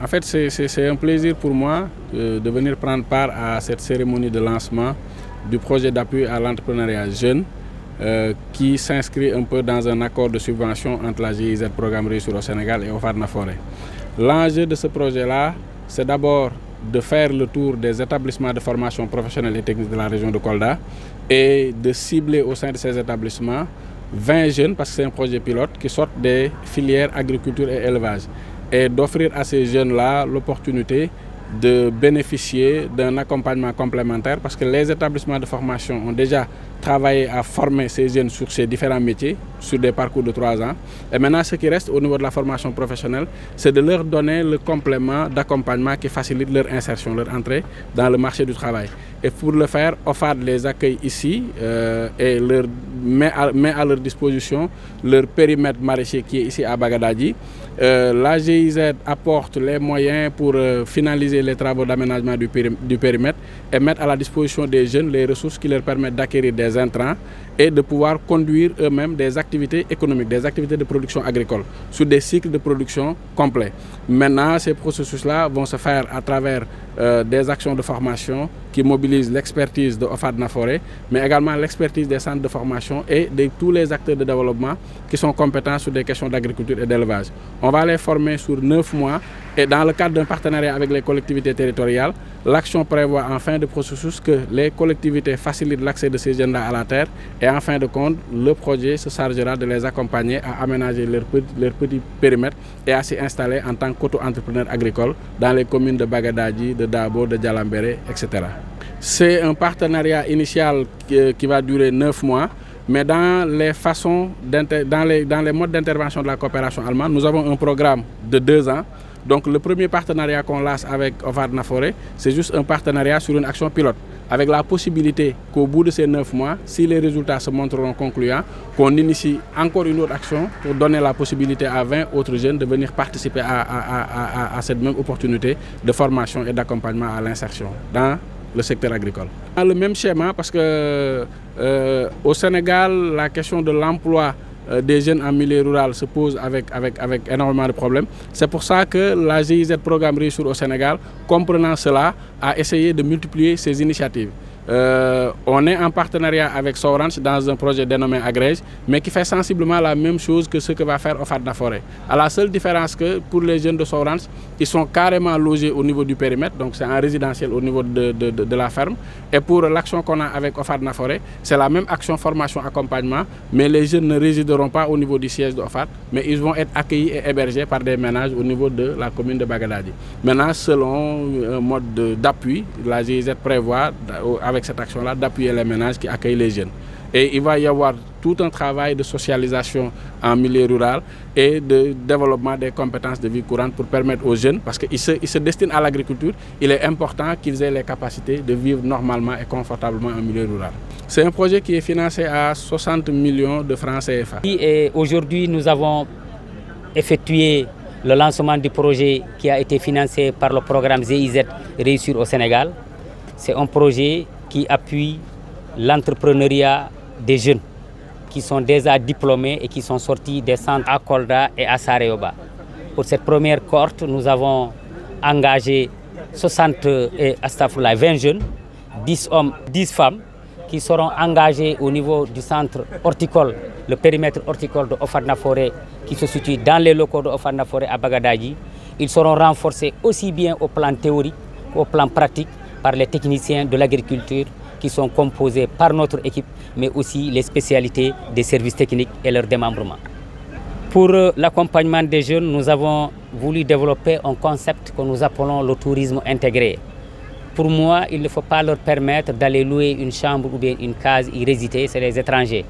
fait, c'est un plaisir pour moi de venir prendre part à cette cérémonie de lancement du projet d'appui à l'entrepreneuriat jeune qui s'inscrit un peu dans un accord de subvention entre la GIZ Programme Réussir au Sénégal et OFAD Nafoore. L'enjeu de ce projet-là, c'est d'abord de faire le tour des établissements de formation professionnelle et technique de la région de Kolda et de cibler au sein de ces établissements 20 jeunes, parce que c'est un projet pilote, qui sortent des filières agriculture et élevage, et d'offrir à ces jeunes-là l'opportunité de bénéficier d'un accompagnement complémentaire, parce que les établissements de formation ont déjà travaillé à former ces jeunes sur ces différents métiers, sur des parcours de 3 ans. Et maintenant, ce qui reste au niveau de la formation professionnelle, c'est de leur donner le complément d'accompagnement qui facilite leur insertion, leur entrée dans le marché du travail. Et pour le faire, OFAD les accueille ici et leur met à leur disposition leur périmètre maraîcher qui est ici à Bagadadji. La GIZ apporte les moyens pour finaliser les travaux d'aménagement du périmètre et mettre à la disposition des jeunes les ressources qui leur permettent d'acquérir des intrants et de pouvoir conduire eux-mêmes des activités économiques, des activités de production agricole sur des cycles de production complets. Maintenant, ces processus-là vont se faire à travers des actions de formation qui mobilisent l'expertise de OFAD Nafoore, mais également l'expertise des centres de formation et de tous les acteurs de développement qui sont compétents sur des questions d'agriculture et d'élevage. On va les former sur 9 mois et dans le cadre d'un partenariat avec les collectivités territoriales, l'action prévoit en fin de processus que les collectivités facilitent l'accès de ces jeunes-là à la terre et en fin de compte, le projet se chargera de les accompagner à aménager leur petit périmètre et à s'y installer en tant qu'auto-entrepreneur agricole dans les communes de Bagadadji, de Dabo, de Djalambéré, etc. C'est un partenariat initial qui va durer 9 mois. Mais dans les façons, dans les modes d'intervention de la coopération allemande, nous avons un programme de 2 ans. Donc le premier partenariat qu'on lance avec OFAD Nafoore, c'est juste un partenariat sur une action pilote, avec la possibilité qu'au bout de ces 9 mois, si les résultats se montreront concluants, qu'on initie encore une autre action pour donner la possibilité à 20 autres jeunes de venir participer à cette même opportunité de formation et d'accompagnement à l'insertion dans le secteur agricole. Dans le même schéma, parce que au Sénégal, la question de l'emploi des jeunes en milieu rural se pose avec énormément de problèmes. C'est pour ça que la GIZ Programme Réussir au Sénégal, comprenant cela, a essayé de multiplier ses initiatives. On est en partenariat avec Sorange dans un projet dénommé Agrège, mais qui fait sensiblement la même chose que ce que va faire OFAD Nafoore. À la seule différence que pour les jeunes de Sorange, ils sont carrément logés au niveau du périmètre, donc c'est en résidentiel au niveau de la ferme. Et pour l'action qu'on a avec OFAD Nafoore, c'est la même action formation-accompagnement, mais les jeunes ne résideront pas au niveau du siège de OFAD, mais ils vont être accueillis et hébergés par des ménages au niveau de la commune de Bagadadji. Maintenant, selon un mode d'appui, la GIZ prévoit avec cette action-là d'appuyer les ménages qui accueillent les jeunes. Et il va y avoir tout un travail de socialisation en milieu rural et de développement des compétences de vie courante pour permettre aux jeunes, parce qu'ils se destinent à l'agriculture, il est important qu'ils aient les capacités de vivre normalement et confortablement en milieu rural. C'est un projet qui est financé à 60 millions de francs CFA. Et aujourd'hui, nous avons effectué le lancement du projet qui a été financé par le programme GIZ Réussir au Sénégal. C'est un projet qui appuie l'entrepreneuriat des jeunes qui sont déjà diplômés et qui sont sortis des centres à Kolda et à Sareoba. Pour cette première cohorte, nous avons engagé 20 jeunes, 10 hommes, 10 femmes qui seront engagés au niveau du centre horticole, le périmètre horticole de OFAD Nafoore qui se situe dans les locaux de OFAD Nafoore à Bagadadji. Ils seront renforcés aussi bien au plan théorique qu'au plan pratique par les techniciens de l'agriculture qui sont composés par notre équipe, mais aussi les spécialités des services techniques et leur démembrement. Pour l'accompagnement des jeunes, nous avons voulu développer un concept que nous appelons le tourisme intégré. Pour moi, il ne faut pas leur permettre d'aller louer une chambre ou bien une case, y résider, c'est les étrangers.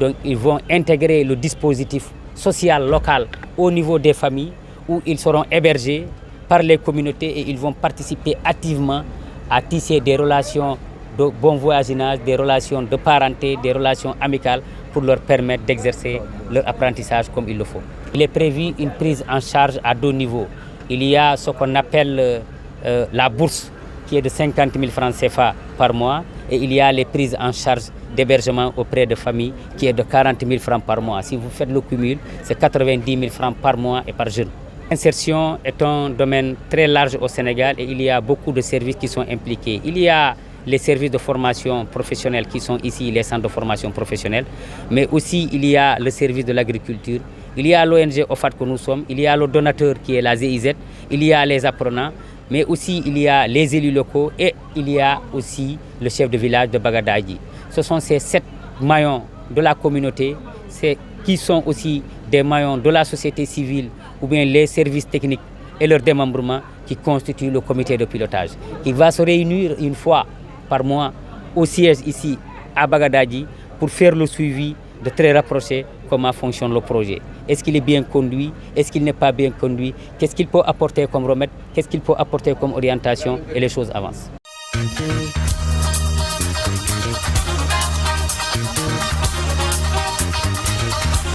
Donc ils vont intégrer le dispositif social local au niveau des familles où ils seront hébergés par les communautés et ils vont participer activement à tisser des relations de bon voisinage, des relations de parenté, des relations amicales pour leur permettre d'exercer leur apprentissage comme il le faut. Il est prévu une prise en charge à 2 niveaux. Il y a ce qu'on appelle la bourse qui est de 50 000 francs CFA par mois et il y a les prises en charge d'hébergement auprès de familles qui est de 40 000 francs par mois. Si vous faites le cumul, c'est 90 000 francs par mois et par jeune. L'insertion est un domaine très large au Sénégal et il y a beaucoup de services qui sont impliqués. Il y a les services de formation professionnelle qui sont ici, les centres de formation professionnelle, mais aussi il y a le service de l'agriculture, il y a l'ONG OFAT que nous sommes, il y a le donateur qui est la GIZ, il y a les apprenants, mais aussi il y a les élus locaux et il y a aussi le chef de village de Bagadaji. Ce sont ces 7 maillons de la communauté qui sont aussi des maillons de la société civile ou bien les services techniques et leur démembrement qui constituent le comité de pilotage. Il va se réunir une fois par mois au siège ici à Bagadaji pour faire le suivi de très rapproché comment fonctionne le projet. Est-ce qu'il est bien conduit? Est-ce qu'il n'est pas bien conduit? Qu'est-ce qu'il peut apporter comme remède? Qu'est-ce qu'il peut apporter comme orientation? Et les choses avancent.